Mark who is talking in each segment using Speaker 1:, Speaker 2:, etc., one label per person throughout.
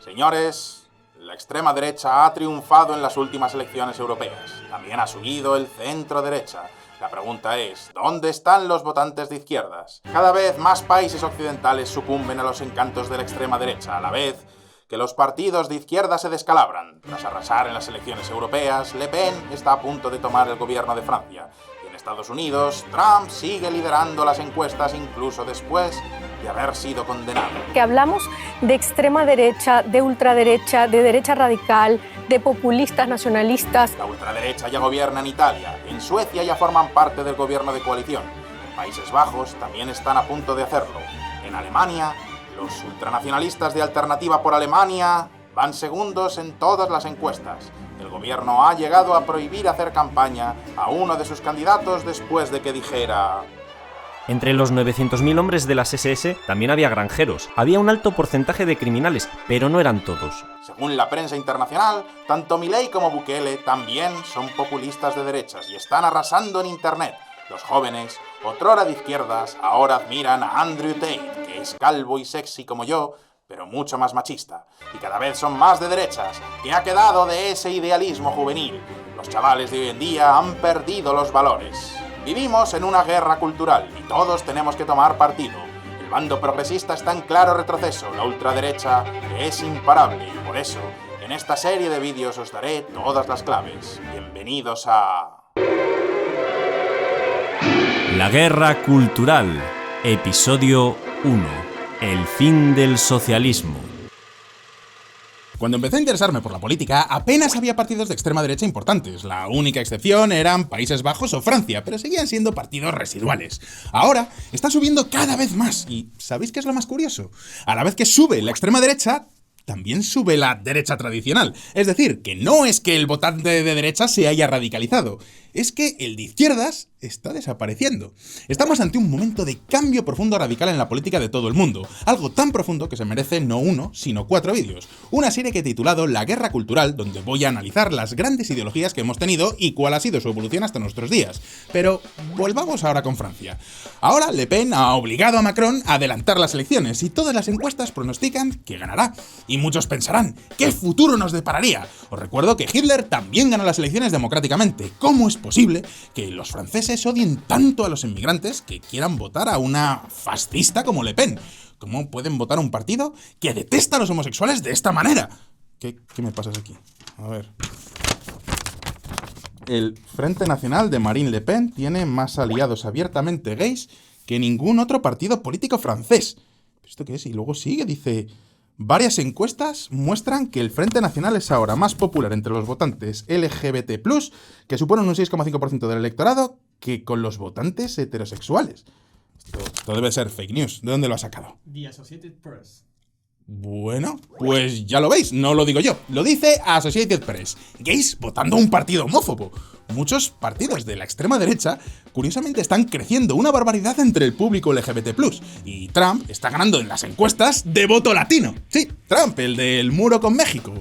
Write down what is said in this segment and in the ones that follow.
Speaker 1: Señores, la extrema derecha ha triunfado en las últimas elecciones europeas. También ha subido el centro derecha. La pregunta es, ¿dónde están los votantes de izquierdas? Cada vez más países occidentales sucumben a los encantos de la extrema derecha, a la vez que los partidos de izquierda se descalabran. Tras arrasar en las elecciones europeas, Le Pen está a punto de tomar el gobierno de Francia. Y en Estados Unidos, Trump sigue liderando las encuestas incluso después de haber sido condenado.
Speaker 2: Que hablamos de extrema derecha, de ultraderecha, de derecha radical, de populistas nacionalistas.
Speaker 1: La ultraderecha ya gobierna en Italia, en Suecia ya forman parte del gobierno de coalición. En Países Bajos también están a punto de hacerlo. En Alemania, los ultranacionalistas de Alternativa por Alemania van segundos en todas las encuestas. El gobierno ha llegado a prohibir hacer campaña a uno de sus candidatos después de que dijera:
Speaker 3: entre los 900.000 hombres de las SS también había granjeros. Había un alto porcentaje de criminales, pero no eran todos.
Speaker 1: Según la prensa internacional, tanto Milei como Bukele también son populistas de derechas y están arrasando en Internet. Los jóvenes, otrora de izquierdas, ahora admiran a Andrew Tate, que es calvo y sexy como yo, pero mucho más machista. Y cada vez son más de derechas, que ha quedado de ese idealismo juvenil. Los chavales de hoy en día han perdido los valores. Vivimos en una guerra cultural y todos tenemos que tomar partido. El bando progresista está en claro retroceso, la ultraderecha es imparable y por eso, en esta serie de vídeos os daré todas las claves. Bienvenidos a...
Speaker 3: La guerra cultural, episodio 1. El fin del socialismo.
Speaker 4: Cuando empecé a interesarme por la política, apenas había partidos de extrema derecha importantes. La única excepción eran Países Bajos o Francia, pero seguían siendo partidos residuales. Ahora está subiendo cada vez más. ¿Y sabéis qué es lo más curioso? A la vez que sube la extrema derecha, también sube la derecha tradicional. Es decir, que no es que el votante de derecha se haya radicalizado, es que el de izquierdas está desapareciendo. Estamos ante un momento de cambio profundo radical en la política de todo el mundo. Algo tan profundo que se merece no uno, sino 4 vídeos. Una serie que he titulado La Guerra Cultural, donde voy a analizar las grandes ideologías que hemos tenido y cuál ha sido su evolución hasta nuestros días. Pero volvamos ahora con Francia. Ahora Le Pen ha obligado a Macron a adelantar las elecciones y todas las encuestas pronostican que ganará. Y muchos pensarán, ¿qué futuro nos depararía? Os recuerdo que Hitler también ganó las elecciones democráticamente. ¿Cómo es posible que los franceses odien tanto a los inmigrantes que quieran votar a una fascista como Le Pen? ¿Cómo pueden votar a un partido que detesta a los homosexuales de esta manera? ¿Qué me pasas aquí? A ver. El Frente Nacional de Marine Le Pen tiene más aliados abiertamente gays que ningún otro partido político francés. ¿Esto qué es? Y luego sigue, dice... Varias encuestas muestran que el Frente Nacional es ahora más popular entre los votantes LGBT+, que suponen un 6,5% del electorado, que con los votantes heterosexuales. Esto debe ser fake news. ¿De dónde lo ha sacado?
Speaker 5: The Associated Press.
Speaker 4: Bueno, pues ya lo veis, no lo digo yo, lo dice Associated Press. Gays votando a un partido homófobo. Muchos partidos de la extrema derecha, curiosamente, están creciendo una barbaridad entre el público LGBT+. Y Trump está ganando en las encuestas de voto latino. Sí, Trump, el del muro con México.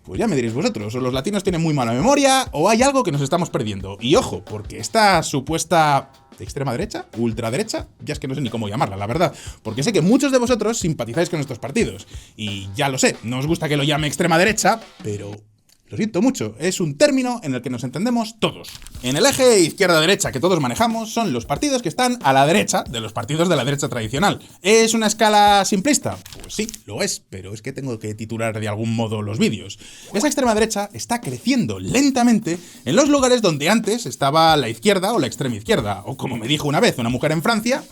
Speaker 4: Pues ya me diréis vosotros, o los latinos tienen muy mala memoria, o hay algo que nos estamos perdiendo. Y ojo, porque esta supuesta... ¿de extrema derecha? ¿Ultraderecha? Ya es que no sé ni cómo llamarla, la verdad. Porque sé que muchos de vosotros simpatizáis con estos partidos. Y ya lo sé, no os gusta que lo llame extrema derecha, pero... lo siento mucho, es un término en el que nos entendemos todos. En el eje izquierda-derecha que todos manejamos son los partidos que están a la derecha de los partidos de la derecha tradicional. ¿Es una escala simplista? Pues sí, lo es, pero es que tengo que titular de algún modo los vídeos. Esa extrema derecha está creciendo lentamente en los lugares donde antes estaba la izquierda o la extrema izquierda, o como me dijo una vez una mujer en Francia...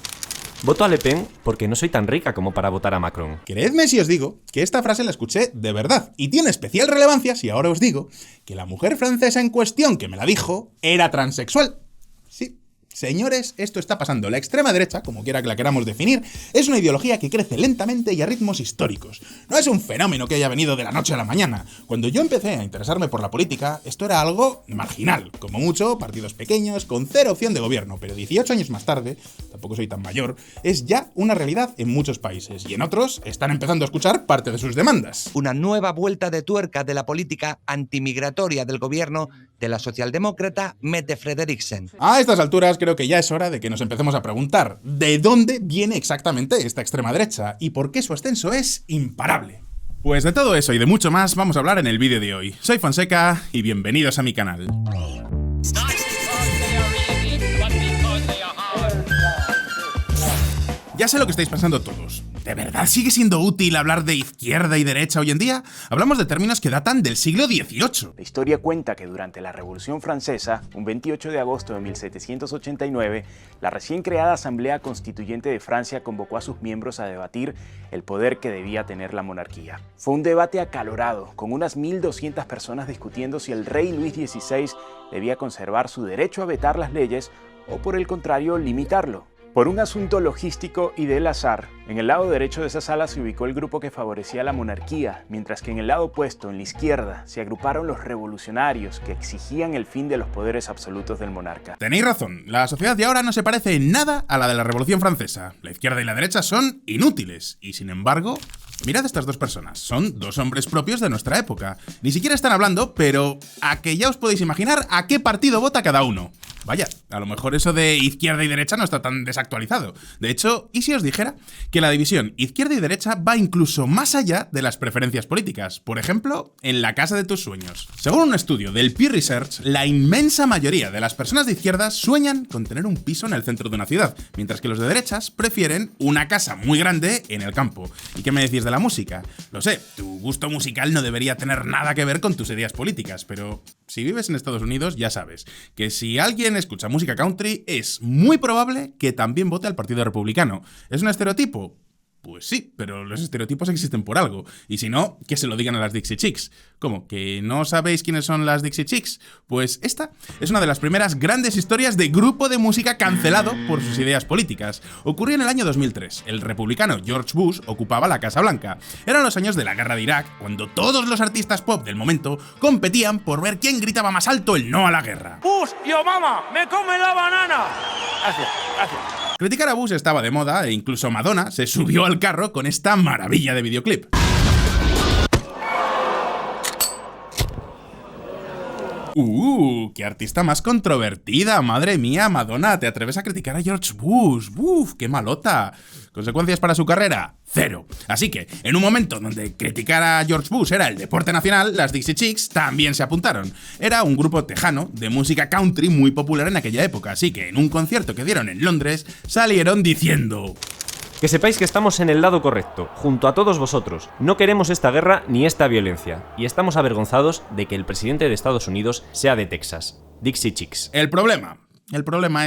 Speaker 3: Voto a Le Pen porque no soy tan rica como para votar a Macron.
Speaker 4: Creedme si os digo que esta frase la escuché de verdad y tiene especial relevancia si ahora os digo que la mujer francesa en cuestión que me la dijo era transexual. Sí. Señores, esto está pasando. La extrema derecha, como quiera que la queramos definir, es una ideología que crece lentamente y a ritmos históricos. No es un fenómeno que haya venido de la noche a la mañana. Cuando yo empecé a interesarme por la política, esto era algo marginal. Como mucho, partidos pequeños, con cero opción de gobierno. Pero 18 años más tarde, tampoco soy tan mayor, es ya una realidad en muchos países. Y en otros, están empezando a escuchar parte de sus demandas.
Speaker 6: Una nueva vuelta de tuerca de la política antimigratoria del gobierno de la socialdemócrata Mette Frederiksen.
Speaker 4: A estas alturas creo que ya es hora de que nos empecemos a preguntar ¿de dónde viene exactamente esta extrema derecha y por qué su ascenso es imparable? Pues de todo eso y de mucho más vamos a hablar en el vídeo de hoy. Soy Fonseca y bienvenidos a mi canal. Ya sé lo que estáis pensando todos. ¿De verdad sigue siendo útil hablar de izquierda y derecha hoy en día? Hablamos de términos que datan del siglo XVIII.
Speaker 5: La historia cuenta que durante la Revolución Francesa, un 28 de agosto de 1789, la recién creada Asamblea Constituyente de Francia convocó a sus miembros a debatir el poder que debía tener la monarquía. Fue un debate acalorado, con unas 1.200 personas discutiendo si el rey Luis XVI debía conservar su derecho a vetar las leyes o, por el contrario, limitarlo. Por un asunto logístico y del azar, en el lado derecho de esa sala se ubicó el grupo que favorecía la monarquía, mientras que en el lado opuesto, en la izquierda, se agruparon los revolucionarios que exigían el fin de los poderes absolutos del monarca.
Speaker 4: Tenéis razón, la sociedad de ahora no se parece en nada a la de la Revolución Francesa. La izquierda y la derecha son inútiles, y sin embargo... Mirad a estas dos personas, son dos hombres propios de nuestra época. Ni siquiera están hablando, pero a que ya os podéis imaginar a qué partido vota cada uno. Vaya, a lo mejor eso de izquierda y derecha no está tan desactualizado. De hecho, ¿y si os dijera que la división izquierda y derecha va incluso más allá de las preferencias políticas? Por ejemplo, en la casa de tus sueños. Según un estudio del Pew Research, la inmensa mayoría de las personas de izquierdas sueñan con tener un piso en el centro de una ciudad, mientras que los de derechas prefieren una casa muy grande en el campo. ¿Y qué me decís de la música? Lo sé, tu gusto musical no debería tener nada que ver con tus ideas políticas, pero si vives en Estados Unidos ya sabes que si alguien escucha música country es muy probable que también vote al Partido Republicano. ¿Es un estereotipo? Pues sí, pero los estereotipos existen por algo. Y si no, que se lo digan a las Dixie Chicks. ¿Cómo? ¿Que no sabéis quiénes son las Dixie Chicks? Pues esta es una de las primeras grandes historias de grupo de música cancelado por sus ideas políticas. Ocurrió en el año 2003. El republicano George Bush ocupaba la Casa Blanca. Eran los años de la guerra de Irak, cuando todos los artistas pop del momento competían por ver quién gritaba más alto el no a la guerra.
Speaker 7: ¡Bush y Obama! ¡Me comen la banana! Gracias.
Speaker 4: Criticar a Bush estaba de moda e incluso Madonna se subió al carro con esta maravilla de videoclip. ¡Qué artista más controvertida! ¡Madre mía, Madonna! ¿Te atreves a criticar a George Bush? ¡Uf, qué malota! ¿Consecuencias para su carrera? Cero. Así que, en un momento donde criticar a George Bush era el deporte nacional, las Dixie Chicks también se apuntaron. Era un grupo tejano de música country muy popular en aquella época, así que en un concierto que dieron en Londres, salieron diciendo...
Speaker 3: Que sepáis que estamos en el lado correcto, junto a todos vosotros. No queremos esta guerra ni esta violencia, y estamos avergonzados de que el presidente de Estados Unidos sea de Texas. Dixie Chicks.
Speaker 4: El problema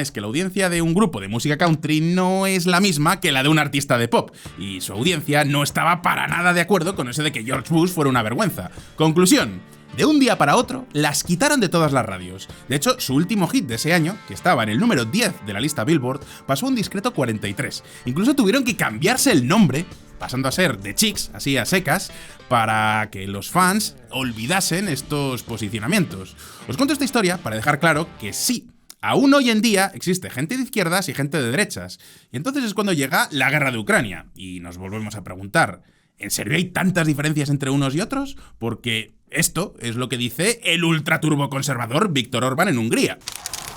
Speaker 4: es que la audiencia de un grupo de música country no es la misma que la de un artista de pop, y su audiencia no estaba para nada de acuerdo con eso de que George Bush fuera una vergüenza. Conclusión. De un día para otro, las quitaron de todas las radios. De hecho, su último hit de ese año, que estaba en el número 10 de la lista Billboard, pasó a un discreto 43. Incluso tuvieron que cambiarse el nombre, pasando a ser The Chicks, así a secas, para que los fans olvidasen estos posicionamientos. Os cuento esta historia para dejar claro que sí, aún hoy en día existe gente de izquierdas y gente de derechas. Y entonces es cuando llega la guerra de Ucrania, y nos volvemos a preguntar, ¿en serio hay tantas diferencias entre unos y otros? Porque esto es lo que dice el ultraturboconservador Viktor Orbán en Hungría.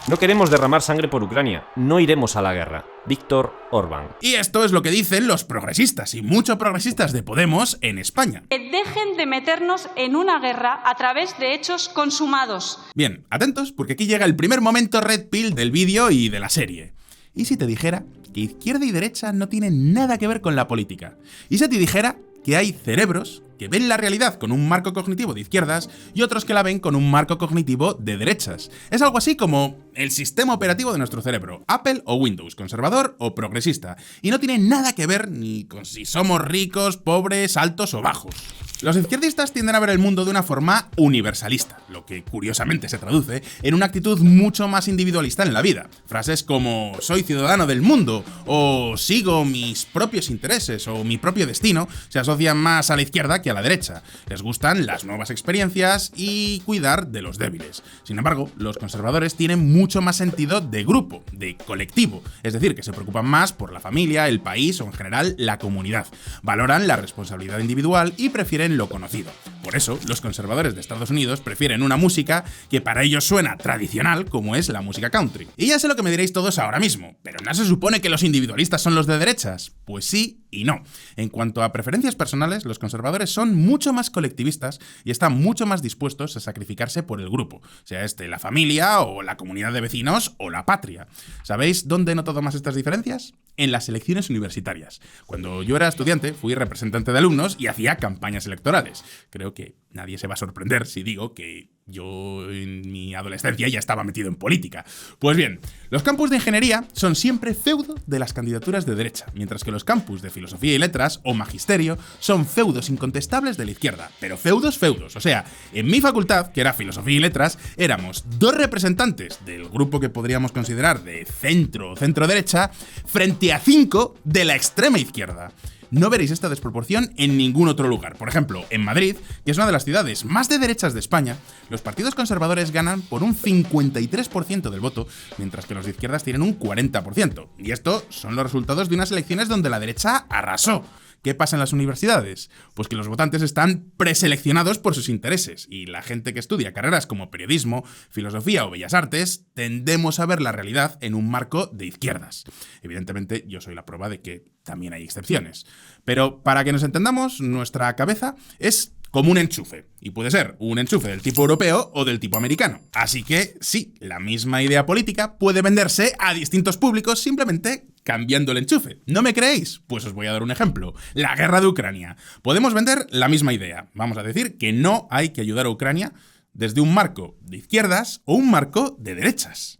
Speaker 3: No queremos derramar sangre por Ucrania, no iremos a la guerra. Viktor Orbán.
Speaker 4: Y esto es lo que dicen los progresistas, y muchos progresistas de Podemos en España.
Speaker 8: Que dejen de meternos en una guerra a través de hechos consumados.
Speaker 4: Bien, atentos, porque aquí llega el primer momento red pill del vídeo y de la serie. ¿Y si te dijera que izquierda y derecha no tienen nada que ver con la política? ¿Y si te dijera que hay cerebros que ven la realidad con un marco cognitivo de izquierdas y otros que la ven con un marco cognitivo de derechas? Es algo así como el sistema operativo de nuestro cerebro, Apple o Windows, conservador o progresista, y no tiene nada que ver ni con si somos ricos, pobres, altos o bajos. Los izquierdistas tienden a ver el mundo de una forma universalista, lo que curiosamente se traduce en una actitud mucho más individualista en la vida. Frases como soy ciudadano del mundo o sigo mis propios intereses o mi propio destino se asocian más a la izquierda que a la derecha. Les gustan las nuevas experiencias y cuidar de los débiles. Sin embargo, los conservadores tienen mucho más sentido de grupo, de colectivo, es decir, que se preocupan más por la familia, el país o en general la comunidad. Valoran la responsabilidad individual y prefieren lo conocido. Por eso, los conservadores de Estados Unidos prefieren una música que para ellos suena tradicional, como es la música country. Y ya sé lo que me diréis todos ahora mismo, pero ¿no se supone que los individualistas son los de derechas? Pues sí y no. En cuanto a preferencias personales, los conservadores son mucho más colectivistas y están mucho más dispuestos a sacrificarse por el grupo, sea la familia o la comunidad de vecinos o la patria. ¿Sabéis dónde he notado más estas diferencias? En las elecciones universitarias. Cuando yo era estudiante, fui representante de alumnos y hacía campañas electorales. Creo que nadie se va a sorprender si digo que yo en mi adolescencia ya estaba metido en política. Pues bien, los campus de ingeniería son siempre feudo de las candidaturas de derecha, mientras que los campus de filosofía y letras o magisterio son feudos incontestables de la izquierda, pero feudos, o sea, en mi facultad, que era filosofía y letras, éramos 2 representantes del grupo que podríamos considerar de centro o centro-derecha frente a 5 de la extrema izquierda. No veréis esta desproporción en ningún otro lugar. Por ejemplo, en Madrid, que es una de las ciudades más de derechas de España, los partidos conservadores ganan por un 53% del voto, mientras que los de izquierdas tienen un 40%. Y estos son los resultados de unas elecciones donde la derecha arrasó. ¿Qué pasa en las universidades? Pues que los votantes están preseleccionados por sus intereses y la gente que estudia carreras como periodismo, filosofía o bellas artes tendemos a ver la realidad en un marco de izquierdas. Evidentemente, yo soy la prueba de que también hay excepciones. Pero para que nos entendamos, nuestra cabeza es como un enchufe, y puede ser un enchufe del tipo europeo o del tipo americano. Así que sí, la misma idea política puede venderse a distintos públicos simplemente cambiando el enchufe. ¿No me creéis? Pues os voy a dar un ejemplo. La guerra de Ucrania. Podemos vender la misma idea. Vamos a decir que no hay que ayudar a Ucrania desde un marco de izquierdas o un marco de derechas.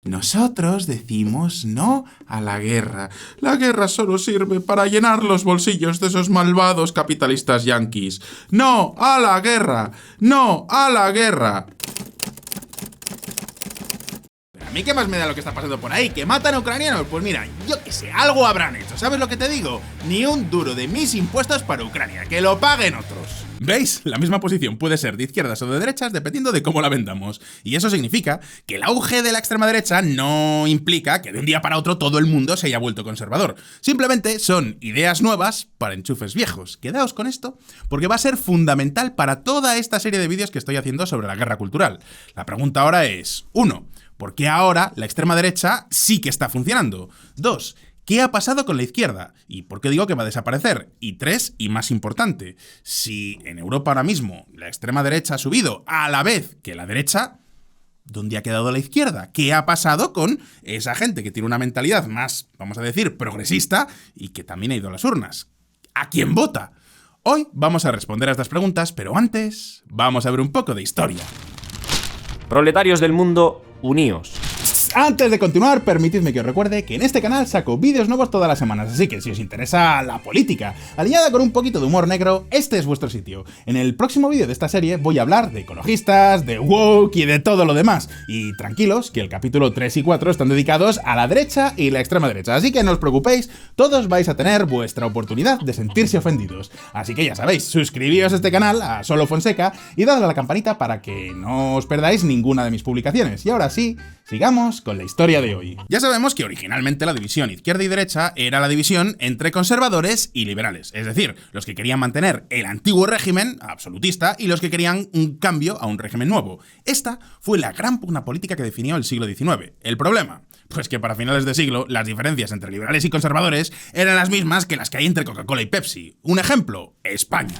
Speaker 4: Nosotros decimos no a la guerra. La guerra solo sirve para llenar los bolsillos de esos malvados capitalistas yanquis. ¡No a la guerra! ¡No a la guerra! ¿A mí qué más me da lo que está pasando por ahí? ¿Que matan a ucranianos? Pues mira, yo qué sé, algo habrán hecho. ¿Sabes lo que te digo? Ni un duro de mis impuestos para Ucrania. ¡Que lo paguen otros! ¿Veis? La misma posición puede ser de izquierdas o de derechas dependiendo de cómo la vendamos. Y eso significa que el auge de la extrema derecha no implica que de un día para otro todo el mundo se haya vuelto conservador. Simplemente son ideas nuevas para enchufes viejos. Quedaos con esto porque va a ser fundamental para toda esta serie de vídeos que estoy haciendo sobre la guerra cultural. La pregunta ahora es, 1. ¿Por qué ahora la extrema derecha sí que está funcionando? 2. ¿Qué ha pasado con la izquierda? ¿Y por qué digo que va a desaparecer? Y 3, y más importante, si en Europa ahora mismo la extrema derecha ha subido a la vez que la derecha, ¿dónde ha quedado la izquierda? ¿Qué ha pasado con esa gente que tiene una mentalidad más, vamos a decir, progresista y que también ha ido a las urnas? ¿A quién vota? Hoy vamos a responder a estas preguntas, pero antes vamos a ver un poco de historia.
Speaker 3: Proletarios del mundo, uníos.
Speaker 4: Antes de continuar, permitidme que os recuerde que en este canal saco vídeos nuevos todas las semanas, así que si os interesa la política, alineada con un poquito de humor negro, este es vuestro sitio. En el próximo vídeo de esta serie voy a hablar de ecologistas, de woke y de todo lo demás. Y tranquilos, que el capítulo 3 y 4 están dedicados a la derecha y la extrema derecha, así que no os preocupéis, todos vais a tener vuestra oportunidad de sentirse ofendidos. Así que ya sabéis, suscribíos a este canal, a Solo Fonseca, y dadle a la campanita para que no os perdáis ninguna de mis publicaciones. Y ahora sí, sigamos con la historia de hoy. Ya sabemos que originalmente la división izquierda y derecha era la división entre conservadores y liberales, es decir, los que querían mantener el antiguo régimen absolutista y los que querían un cambio a un régimen nuevo. Esta fue la gran pugna política que definió el siglo XIX. ¿El problema? Pues que para finales de siglo las diferencias entre liberales y conservadores eran las mismas que las que hay entre Coca-Cola y Pepsi. Un ejemplo, España.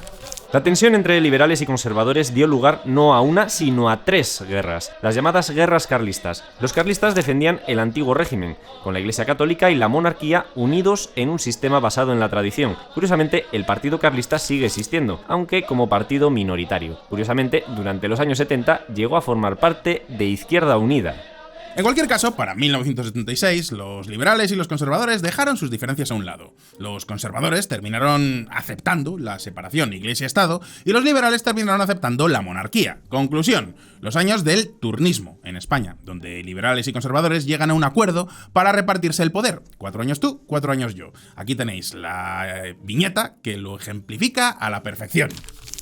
Speaker 3: La tensión entre liberales y conservadores dio lugar no a una, sino a 3 guerras, las llamadas guerras carlistas. Los carlistas defendían el antiguo régimen, con la Iglesia Católica y la monarquía unidos en un sistema basado en la tradición. Curiosamente, el Partido Carlista sigue existiendo, aunque como partido minoritario. Curiosamente, durante los años 70 llegó a formar parte de Izquierda Unida.
Speaker 4: En cualquier caso, para 1976, los liberales y los conservadores dejaron sus diferencias a un lado. Los conservadores terminaron aceptando la separación Iglesia-Estado y los liberales terminaron aceptando la monarquía. Conclusión, los años del turnismo en España, donde liberales y conservadores llegan a un acuerdo para repartirse el poder. 4 años tú, 4 años yo. Aquí tenéis la viñeta que lo ejemplifica a la perfección.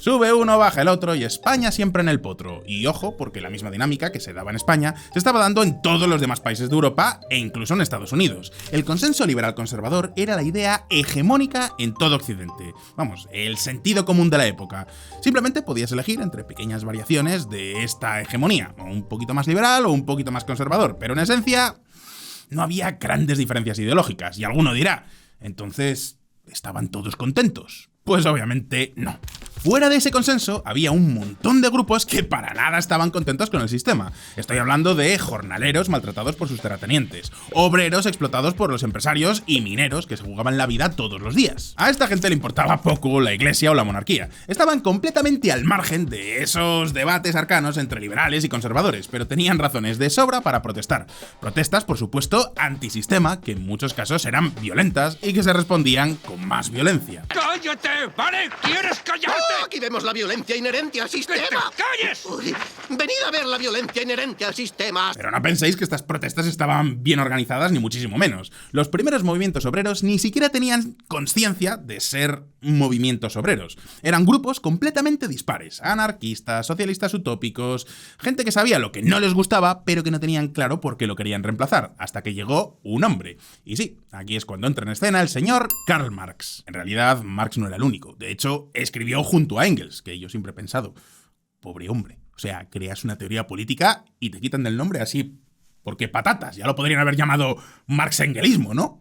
Speaker 4: Sube uno, baja el otro y España siempre en el potro. Y ojo, porque la misma dinámica que se daba en España se estaba dando en todos los demás países de Europa e incluso en Estados Unidos. El consenso liberal conservador era la idea hegemónica en todo Occidente. Vamos, el sentido común de la época. Simplemente podías elegir entre pequeñas variaciones de esta hegemonía, o un poquito más liberal o un poquito más conservador, pero en esencia no había grandes diferencias ideológicas. Y alguno dirá, entonces, ¿estaban todos contentos? Pues obviamente no. Fuera de ese consenso había un montón de grupos que para nada estaban contentos con el sistema. Estoy hablando de jornaleros maltratados por sus terratenientes, obreros explotados por los empresarios y mineros que se jugaban la vida todos los días. A esta gente le importaba poco la iglesia o la monarquía. Estaban completamente al margen de esos debates arcanos entre liberales y conservadores, pero tenían razones de sobra para protestar. Protestas, por supuesto, antisistema, que en muchos casos eran violentas y que se respondían con más violencia.
Speaker 7: ¡Cállate! ¿Vale? ¿Quieres callarte?
Speaker 9: Aquí vemos la violencia inherente al sistema.
Speaker 7: ¡Que te calles!
Speaker 9: Uy, venid a ver la violencia inherente al sistema.
Speaker 4: Pero no penséis que estas protestas estaban bien organizadas, ni muchísimo menos. Los primeros movimientos obreros ni siquiera tenían conciencia de ser movimientos obreros. Eran grupos completamente dispares. Anarquistas, socialistas utópicos, gente que sabía lo que no les gustaba, pero que no tenían claro por qué lo querían reemplazar, hasta que llegó un hombre. Y sí, aquí es cuando entra en escena el señor Karl Marx. En realidad, Marx no era el único. De hecho, escribió junto a Engels, que yo siempre he pensado, pobre hombre. O sea, creas una teoría política y te quitan del nombre así, porque patatas, ya lo podrían haber llamado marxengelismo, ¿no?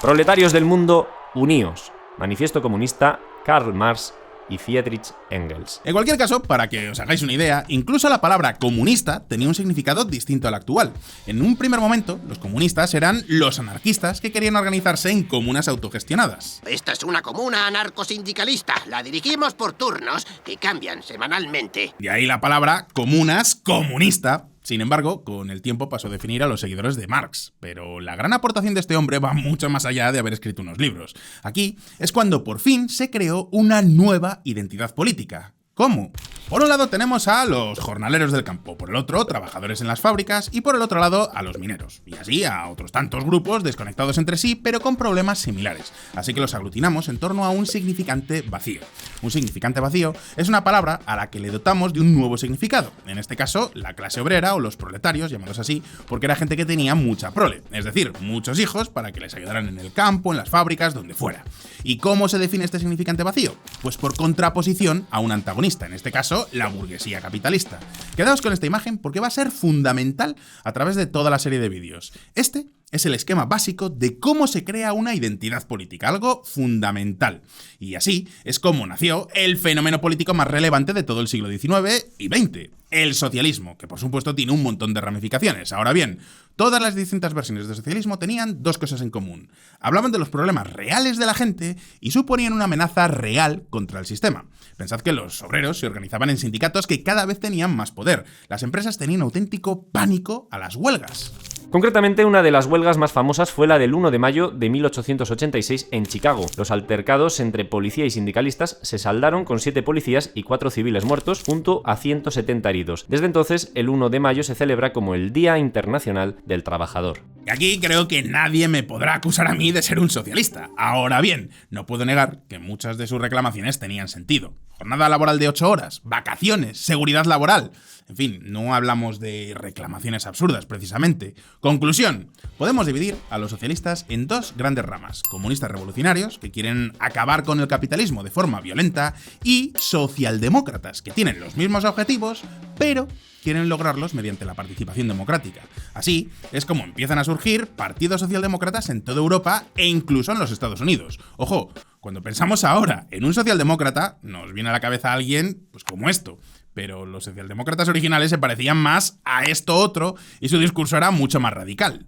Speaker 3: Proletarios del mundo, uníos. Manifiesto comunista, Karl Marx y Friedrich Engels.
Speaker 4: En cualquier caso, para que os hagáis una idea, incluso la palabra comunista tenía un significado distinto al actual. En un primer momento, los comunistas eran los anarquistas que querían organizarse en comunas autogestionadas.
Speaker 9: Esta es una comuna anarcosindicalista. La dirigimos por turnos que cambian semanalmente.
Speaker 4: De ahí la palabra comunas comunista. Sin embargo, con el tiempo pasó a definir a los seguidores de Marx, pero la gran aportación de este hombre va mucho más allá de haber escrito unos libros. Aquí es cuando por fin se creó una nueva identidad política. ¿Cómo? Por un lado tenemos a los jornaleros del campo, por el otro trabajadores en las fábricas y por el otro lado a los mineros. Y así a otros tantos grupos desconectados entre sí pero con problemas similares. Así que los aglutinamos en torno a un significante vacío. Un significante vacío es una palabra a la que le dotamos de un nuevo significado. En este caso, la clase obrera o los proletarios, llamados así, porque era gente que tenía mucha prole, es decir, muchos hijos para que les ayudaran en el campo, en las fábricas, donde fuera. ¿Y cómo se define este significante vacío? Pues por contraposición a un antagonista, en este caso, la burguesía capitalista. Quedaos con esta imagen porque va a ser fundamental a través de toda la serie de vídeos. Este es el esquema básico de cómo se crea una identidad política, algo fundamental. Y así es como nació el fenómeno político más relevante de todo el siglo XIX y XX, el socialismo, que por supuesto tiene un montón de ramificaciones. Ahora bien, todas las distintas versiones del socialismo tenían dos cosas en común. Hablaban de los problemas reales de la gente y suponían una amenaza real contra el sistema. Pensad que los obreros se organizaban en sindicatos que cada vez tenían más poder. Las empresas tenían auténtico pánico a las huelgas.
Speaker 3: Concretamente, una de las huelgas más famosas fue la del 1 de mayo de 1886 en Chicago. Los altercados entre policía y sindicalistas se saldaron con 7 policías y 4 civiles muertos, junto a 170 heridos. Desde entonces, el 1 de mayo se celebra como el Día Internacional del Trabajador.
Speaker 4: Y aquí creo que nadie me podrá acusar a mí de ser un socialista. Ahora bien, no puedo negar que muchas de sus reclamaciones tenían sentido. Jornada laboral de 8 horas, vacaciones, seguridad laboral. En fin, no hablamos de reclamaciones absurdas, precisamente. Conclusión, podemos dividir a los socialistas en dos grandes ramas. Comunistas revolucionarios, que quieren acabar con el capitalismo de forma violenta, y socialdemócratas, que tienen los mismos objetivos, pero quieren lograrlos mediante la participación democrática. Así es como empiezan a surgir partidos socialdemócratas en toda Europa e incluso en los Estados Unidos. Ojo, cuando pensamos ahora en un socialdemócrata, nos viene a la cabeza alguien pues como esto. Pero los socialdemócratas originales se parecían más a esto otro y su discurso era mucho más radical.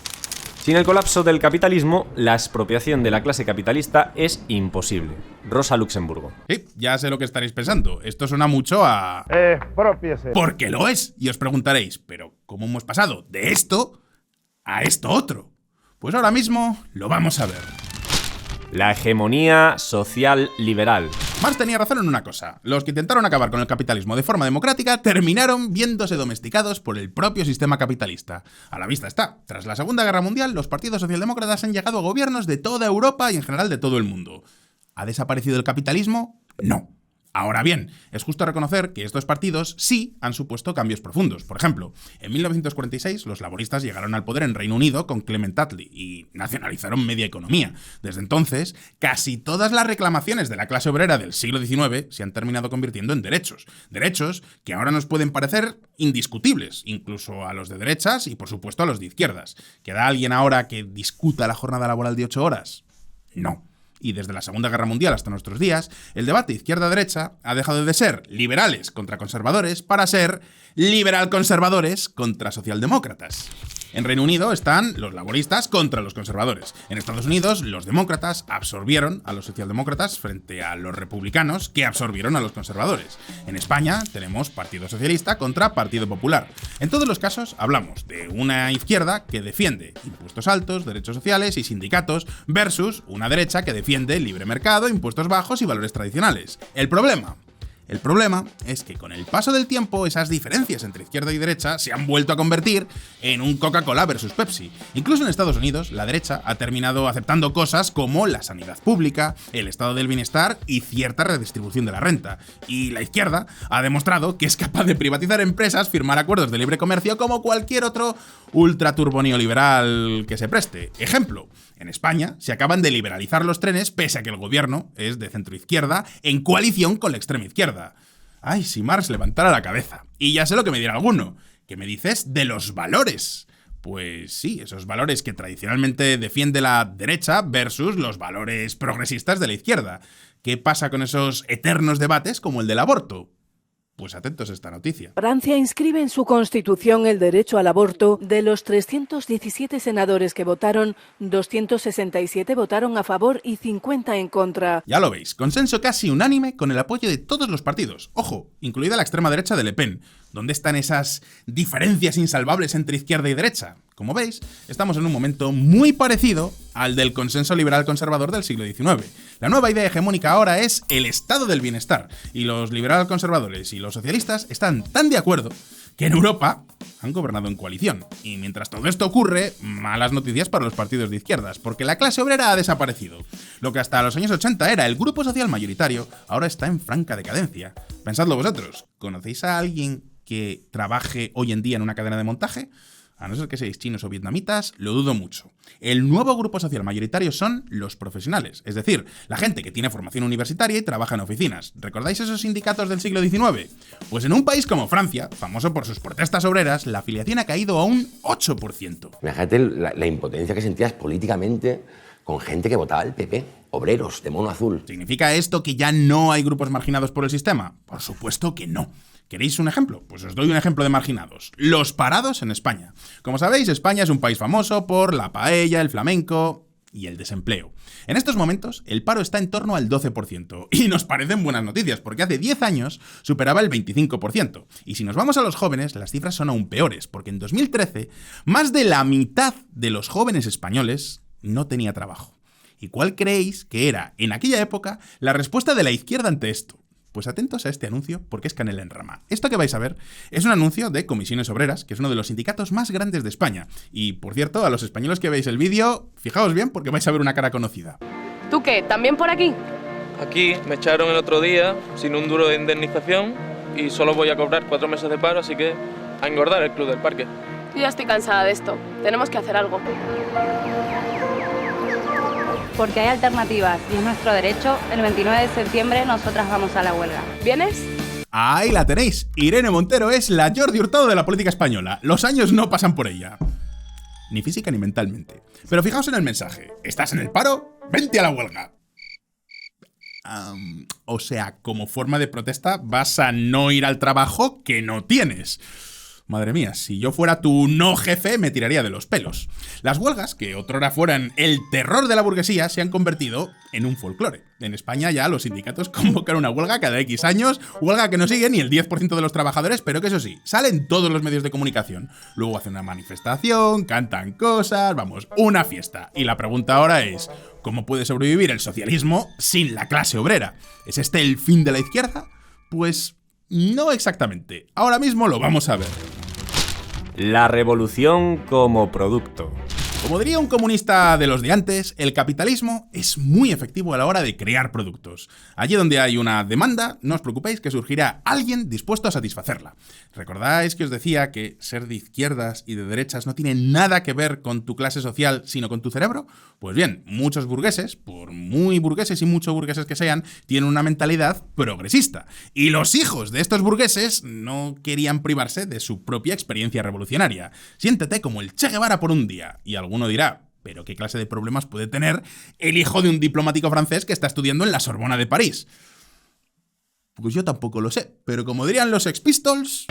Speaker 3: Sin el colapso del capitalismo, la expropiación de la clase capitalista es imposible. Rosa Luxemburgo.
Speaker 4: Sí, ya sé lo que estaréis pensando. Esto suena mucho a...
Speaker 10: Expropiese.
Speaker 4: Porque lo es. Y os preguntaréis, ¿pero cómo hemos pasado de esto a esto otro? Pues ahora mismo lo vamos a ver.
Speaker 3: La hegemonía social liberal.
Speaker 4: Marx tenía razón en una cosa. Los que intentaron acabar con el capitalismo de forma democrática terminaron viéndose domesticados por el propio sistema capitalista. A la vista está. Tras la Segunda Guerra Mundial, los partidos socialdemócratas han llegado a gobiernos de toda Europa y en general de todo el mundo. ¿Ha desaparecido el capitalismo? No. Ahora bien, es justo reconocer que estos partidos sí han supuesto cambios profundos. Por ejemplo, en 1946 los laboristas llegaron al poder en Reino Unido con Clement Attlee y nacionalizaron media economía. Desde entonces, casi todas las reclamaciones de la clase obrera del siglo XIX se han terminado convirtiendo en derechos. Derechos que ahora nos pueden parecer indiscutibles, incluso a los de derechas y por supuesto a los de izquierdas. ¿Queda alguien ahora que discuta la jornada laboral de 8 horas? No. Y desde la Segunda Guerra Mundial hasta nuestros días, el debate izquierda-derecha ha dejado de ser liberales contra conservadores para ser liberal-conservadores contra socialdemócratas. En Reino Unido están los laboristas contra los conservadores. En Estados Unidos, los demócratas absorbieron a los socialdemócratas frente a los republicanos que absorbieron a los conservadores. En España tenemos Partido Socialista contra Partido Popular. En todos los casos hablamos de una izquierda que defiende impuestos altos, derechos sociales y sindicatos versus una derecha que defiende libre mercado, impuestos bajos y valores tradicionales. El problema es que con el paso del tiempo esas diferencias entre izquierda y derecha se han vuelto a convertir en un Coca-Cola versus Pepsi. Incluso en Estados Unidos, la derecha ha terminado aceptando cosas como la sanidad pública, el estado del bienestar y cierta redistribución de la renta. Y la izquierda ha demostrado que es capaz de privatizar empresas, firmar acuerdos de libre comercio como cualquier otro ultraturbo neoliberal que se preste. Ejemplo, en España se acaban de liberalizar los trenes pese a que el gobierno es de centroizquierda en coalición con la extrema izquierda. Ay, si Marx levantara la cabeza. Y ya sé lo que me dirá alguno. ¿Qué me dices de los valores? Pues sí, esos valores que tradicionalmente defiende la derecha versus los valores progresistas de la izquierda. ¿Qué pasa con esos eternos debates como el del aborto? Pues atentos a esta noticia.
Speaker 10: Francia inscribe en su constitución el derecho al aborto. De los 317 senadores que votaron, 267 votaron a favor y 50 en contra.
Speaker 4: Ya lo veis, consenso casi unánime con el apoyo de todos los partidos. Ojo, incluida la extrema derecha de Le Pen. ¿Dónde están esas diferencias insalvables entre izquierda y derecha? Como veis, estamos en un momento muy parecido al del consenso liberal conservador del siglo XIX. La nueva idea hegemónica ahora es el estado del bienestar, y los liberal conservadores y los socialistas están tan de acuerdo que en Europa han gobernado en coalición. Y mientras todo esto ocurre, malas noticias para los partidos de izquierdas, porque la clase obrera ha desaparecido. Lo que hasta los años 80 era el grupo social mayoritario, ahora está en franca decadencia. Pensadlo vosotros, ¿conocéis a alguien que trabaje hoy en día en una cadena de montaje? A no ser que seáis chinos o vietnamitas, lo dudo mucho. El nuevo grupo social mayoritario son los profesionales, es decir, la gente que tiene formación universitaria y trabaja en oficinas. ¿Recordáis esos sindicatos del siglo XIX? Pues en un país como Francia, famoso por sus protestas obreras, la afiliación ha caído a un 8%.
Speaker 11: Imagínate la impotencia que sentías políticamente con gente que votaba el PP, obreros de mono azul.
Speaker 4: ¿Significa esto que ya no hay grupos marginados por el sistema? Por supuesto que no. ¿Queréis un ejemplo? Pues os doy un ejemplo de marginados. Los parados en España. Como sabéis, España es un país famoso por la paella, el flamenco y el desempleo. En estos momentos, el paro está en torno al 12%. Y nos parecen buenas noticias, porque hace 10 años superaba el 25%. Y si nos vamos a los jóvenes, las cifras son aún peores, porque en 2013, más de la mitad de los jóvenes españoles no tenía trabajo. ¿Y cuál creéis que era, en aquella época, la respuesta de la izquierda ante esto? Pues atentos a este anuncio porque es canela en rama. Esto que vais a ver es un anuncio de Comisiones Obreras, que es uno de los sindicatos más grandes de España. Y, por cierto, a los españoles que veis el vídeo, fijaos bien porque vais a ver una cara conocida.
Speaker 12: ¿Tú qué? ¿También por aquí?
Speaker 13: Aquí me echaron el otro día sin un duro de indemnización y solo voy a cobrar 4 meses de paro, así que a engordar el club del parque.
Speaker 12: Yo ya estoy cansada de esto. Tenemos que hacer algo.
Speaker 14: Porque hay alternativas y es nuestro derecho. El 29 de septiembre nosotras vamos a la huelga.
Speaker 12: ¿Vienes?
Speaker 4: Ahí la tenéis. Irene Montero es la Jordi Hurtado de la política española. Los años no pasan por ella. Ni física ni mentalmente. Pero fijaos en el mensaje. ¿Estás en el paro? ¡Vente a la huelga! O sea, como forma de protesta vas a no ir al trabajo que no tienes. Madre mía, si yo fuera tu no jefe, me tiraría de los pelos. Las huelgas, que otrora fueran el terror de la burguesía, se han convertido en un folclore. En España ya los sindicatos convocan una huelga cada X años, huelga que no sigue ni el 10% de los trabajadores, pero que eso sí, salen todos los medios de comunicación. Luego hacen una manifestación, cantan cosas, vamos, una fiesta. Y la pregunta ahora es, ¿cómo puede sobrevivir el socialismo sin la clase obrera? ¿Es este el fin de la izquierda? Pues no exactamente. Ahora mismo lo vamos a ver.
Speaker 3: La revolución como producto.
Speaker 4: Como diría un comunista de los de antes, el capitalismo es muy efectivo a la hora de crear productos. Allí donde hay una demanda, no os preocupéis que surgirá alguien dispuesto a satisfacerla. ¿Recordáis que os decía que ser de izquierdas y de derechas no tiene nada que ver con tu clase social, sino con tu cerebro? Pues bien, muchos burgueses, por muy burgueses y mucho burgueses que sean, tienen una mentalidad progresista. Y los hijos de estos burgueses no querían privarse de su propia experiencia revolucionaria. Siéntete como el Che Guevara por un día, y alguno dirá, ¿pero qué clase de problemas puede tener el hijo de un diplomático francés que está estudiando en la Sorbona de París? Pues yo tampoco lo sé, pero como dirían los Sex Pistols...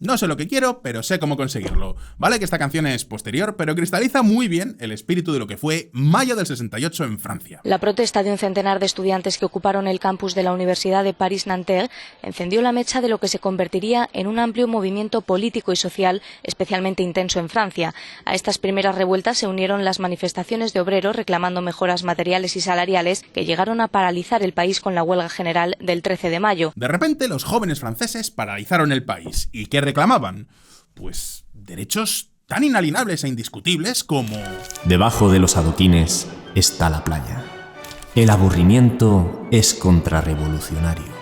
Speaker 4: No sé lo que quiero, pero sé cómo conseguirlo. Vale que esta canción es posterior, pero cristaliza muy bien el espíritu de lo que fue mayo del 68 en Francia.
Speaker 15: La protesta de un centenar de estudiantes que ocuparon el campus de la Universidad de París-Nanterre encendió la mecha de lo que se convertiría en un amplio movimiento político y social especialmente intenso en Francia. A estas primeras revueltas se unieron las manifestaciones de obreros reclamando mejoras materiales y salariales que llegaron a paralizar el país con la huelga general del 13 de mayo.
Speaker 4: De repente, los jóvenes franceses paralizaron el país. ¿Y qué reclamaban? Pues derechos tan inalienables e indiscutibles como...
Speaker 3: Debajo de los adoquines está la playa. El aburrimiento es contrarrevolucionario.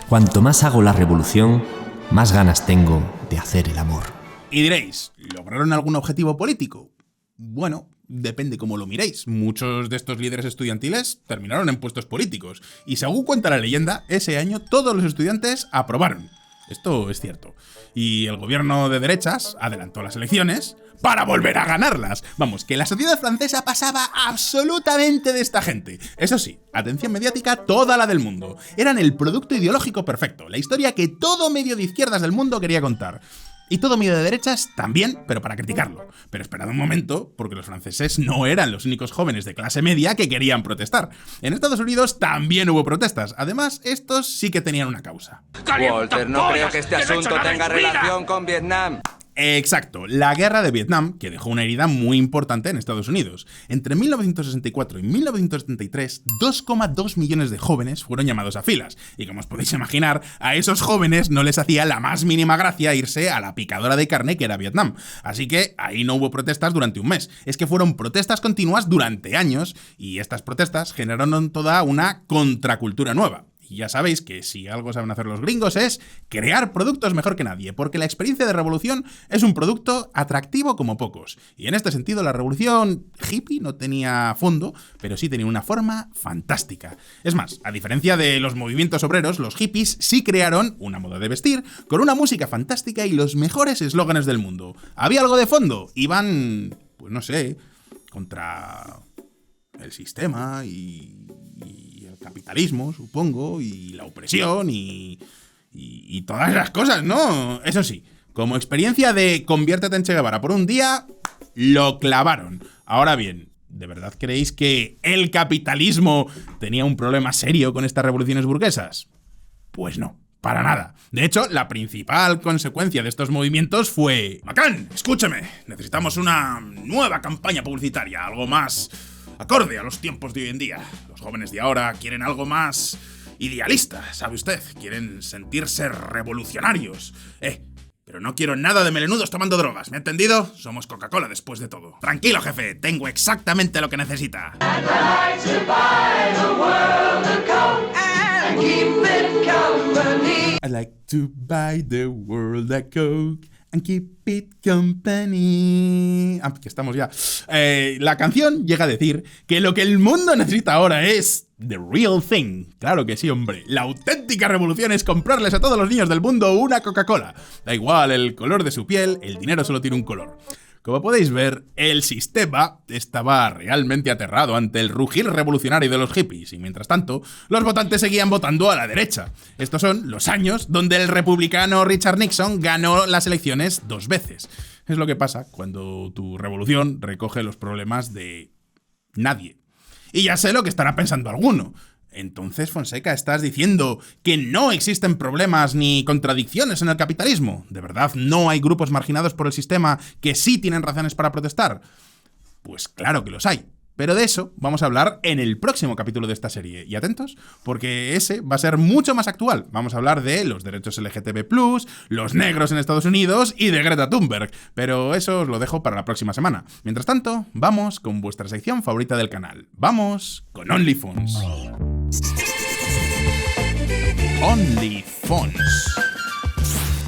Speaker 3: Cuanto más hago la revolución, más ganas tengo de hacer el amor.
Speaker 4: Y diréis, ¿lograron algún objetivo político? Bueno, depende cómo lo miréis. Muchos de estos líderes estudiantiles terminaron en puestos políticos. Y según cuenta la leyenda, ese año todos los estudiantes aprobaron. Esto es cierto. Y el gobierno de derechas adelantó las elecciones para volver a ganarlas. Vamos, que la sociedad francesa pasaba absolutamente de esta gente. Eso sí, atención mediática toda la del mundo. Eran el producto ideológico perfecto, la historia que todo medio de izquierdas del mundo quería contar. Y todo medio de derechas también, pero para criticarlo. Pero esperad un momento, porque los franceses no eran los únicos jóvenes de clase media que querían protestar. En Estados Unidos también hubo protestas. Además, estos sí que tenían una causa.
Speaker 16: Walter, no creo que este asunto tenga relación con Vietnam.
Speaker 4: Exacto, la guerra de Vietnam, que dejó una herida muy importante en Estados Unidos. Entre 1964 y 1973, 2,2 millones de jóvenes fueron llamados a filas. Y como os podéis imaginar, a esos jóvenes no les hacía la más mínima gracia irse a la picadora de carne que era Vietnam. Así que ahí no hubo protestas durante un mes. Es que fueron protestas continuas durante años, y estas protestas generaron toda una contracultura nueva. Y ya sabéis que si algo saben hacer los gringos es crear productos mejor que nadie, porque la experiencia de revolución es un producto atractivo como pocos. Y en este sentido la revolución hippie no tenía fondo, pero sí tenía una forma fantástica. Es más, a diferencia de los movimientos obreros, los hippies sí crearon una moda de vestir con una música fantástica y los mejores eslóganes del mundo. ¿Había algo de fondo? Iban, pues no sé, contra el sistema y el capitalismo, supongo, y la opresión y todas esas cosas, ¿no? Eso sí, como experiencia de conviértete en Che Guevara por un día, lo clavaron. Ahora bien, ¿de verdad creéis que el capitalismo tenía un problema serio con estas revoluciones burguesas? Pues no. Para nada. De hecho, la principal consecuencia de estos movimientos fue... Macán, escúchame, necesitamos una nueva campaña publicitaria, algo más acorde a los tiempos de hoy en día. Los jóvenes de ahora quieren algo más idealista, ¿sabe usted? Quieren sentirse revolucionarios. Pero no quiero nada de melenudos tomando drogas, ¿me ha entendido? Somos Coca-Cola después de todo. Tranquilo, jefe, tengo exactamente lo que necesita. I like to buy the world a Coke and keep it company. Que estamos ya. La canción llega a decir que lo que el mundo necesita ahora es the real thing. Claro que sí, hombre. La auténtica revolución es comprarles a todos los niños del mundo una Coca-Cola. Da igual el color de su piel, el dinero solo tiene un color. Como podéis ver, el sistema estaba realmente aterrado ante el rugir revolucionario de los hippies y mientras tanto, los votantes seguían votando a la derecha. Estos son los años donde el republicano Richard Nixon ganó las elecciones 2 veces. Es lo que pasa cuando tu revolución recoge los problemas de nadie. Y ya sé lo que estará pensando alguno. Entonces, Fonseca, ¿estás diciendo que no existen problemas ni contradicciones en el capitalismo? ¿De verdad no hay grupos marginados por el sistema que sí tienen razones para protestar? Pues claro que los hay. Pero de eso vamos a hablar en el próximo capítulo de esta serie. Y atentos, porque ese va a ser mucho más actual. Vamos a hablar de los derechos LGTB+, los negros en Estados Unidos y de Greta Thunberg. Pero eso os lo dejo para la próxima semana. Mientras tanto, vamos con vuestra sección favorita del canal. Vamos con OnlyFans. OnlyFans.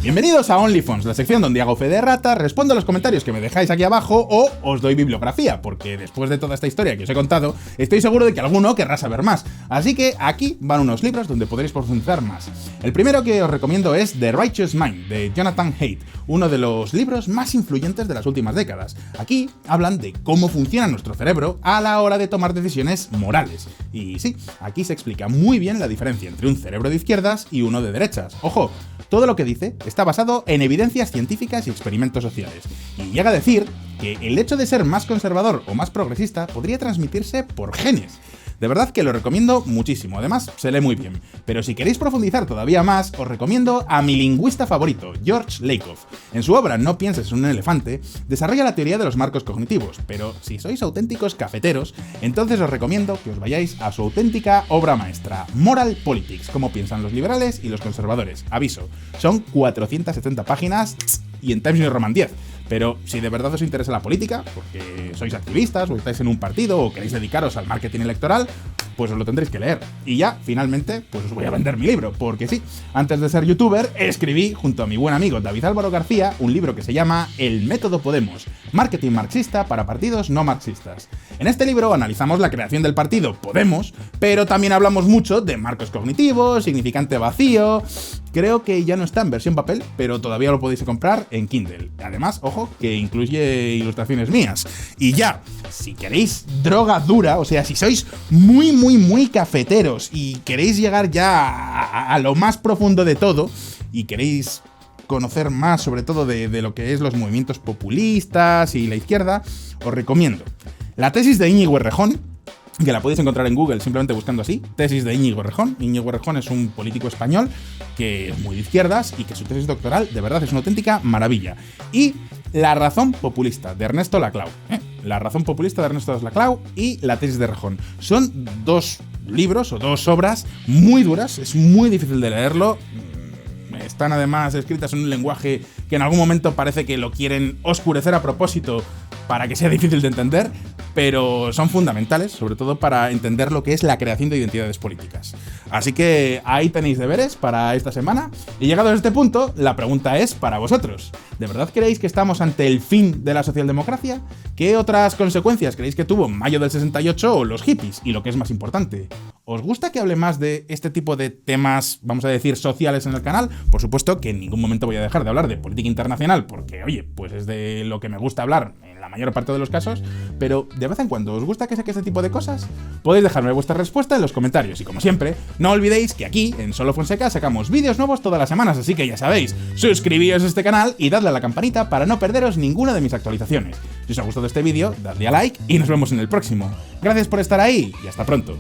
Speaker 4: Bienvenidos a OnlyFans, la sección donde hago fe de rata, respondo a los comentarios que me dejáis aquí abajo o os doy bibliografía, porque después de toda esta historia que os he contado, estoy seguro de que alguno querrá saber más. Así que aquí van unos libros donde podréis profundizar más. El primero que os recomiendo es The Righteous Mind, de Jonathan Haidt, uno de los libros más influyentes de las últimas décadas. Aquí hablan de cómo funciona nuestro cerebro a la hora de tomar decisiones morales. Y sí, aquí se explica muy bien la diferencia entre un cerebro de izquierdas y uno de derechas. ¡Ojo! Todo lo que dice está basado en evidencias científicas y experimentos sociales. Y llega a decir que el hecho de ser más conservador o más progresista podría transmitirse por genes. De verdad que lo recomiendo muchísimo, además se lee muy bien. Pero si queréis profundizar todavía más, os recomiendo a mi lingüista favorito, George Lakoff. En su obra No pienses en un elefante, desarrolla la teoría de los marcos cognitivos, pero si sois auténticos cafeteros, entonces os recomiendo que os vayáis a su auténtica obra maestra, Moral Politics, cómo piensan los liberales y los conservadores. Aviso, son 470 páginas y en Times New Roman 10. Pero si de verdad os interesa la política, porque sois activistas o estáis en un partido o queréis dedicaros al marketing electoral, pues os lo tendréis que leer. Y ya, finalmente, pues os voy a vender mi libro, porque sí, antes de ser youtuber, escribí, junto a mi buen amigo David Álvaro García, un libro que se llama El Método Podemos, marketing marxista para partidos no marxistas. En este libro analizamos la creación del partido Podemos, pero también hablamos mucho de marcos cognitivos, significante vacío. Creo que ya no está en versión papel, pero todavía lo podéis comprar en Kindle. Además, ojo, que incluye ilustraciones mías. Y ya, si queréis droga dura, o sea, si sois muy cafeteros y queréis llegar ya a lo más profundo de todo y queréis conocer más sobre todo de lo que es los movimientos populistas y la izquierda, os recomiendo la tesis de Íñigo Errejón, que la podéis encontrar en Google simplemente buscando así, tesis de Íñigo Errejón. Íñigo Errejón es un político español que es muy de izquierdas y que su tesis doctoral de verdad es una auténtica maravilla. Y La razón populista, de Ernesto Laclau. La razón populista de Ernesto Laclau y la tesis de Errejón. Son dos libros o dos obras muy duras, es muy difícil de leerlo. Están además escritas en un lenguaje que en algún momento parece que lo quieren oscurecer a propósito para que sea difícil de entender, pero son fundamentales, sobre todo para entender lo que es la creación de identidades políticas. Así que ahí tenéis deberes para esta semana. Y llegado a este punto, la pregunta es para vosotros. ¿De verdad creéis que estamos ante el fin de la socialdemocracia? ¿Qué otras consecuencias creéis que tuvo Mayo del 68 o los hippies? Y lo que es más importante, ¿os gusta que hable más de este tipo de temas, vamos a decir, sociales en el canal? Por supuesto que en ningún momento voy a dejar de hablar de política internacional, porque, oye, pues es de lo que me gusta hablar en la mayor parte de los casos, pero de vez en cuando, ¿os gusta que saque este tipo de cosas? Podéis dejarme vuestra respuesta en los comentarios, y como siempre, no olvidéis que aquí, en Solo Fonseca, sacamos vídeos nuevos todas las semanas, así que ya sabéis, suscribíos a este canal y dadle a la campanita para no perderos ninguna de mis actualizaciones. Si os ha gustado este vídeo, dadle a like y nos vemos en el próximo. Gracias por estar ahí y hasta pronto.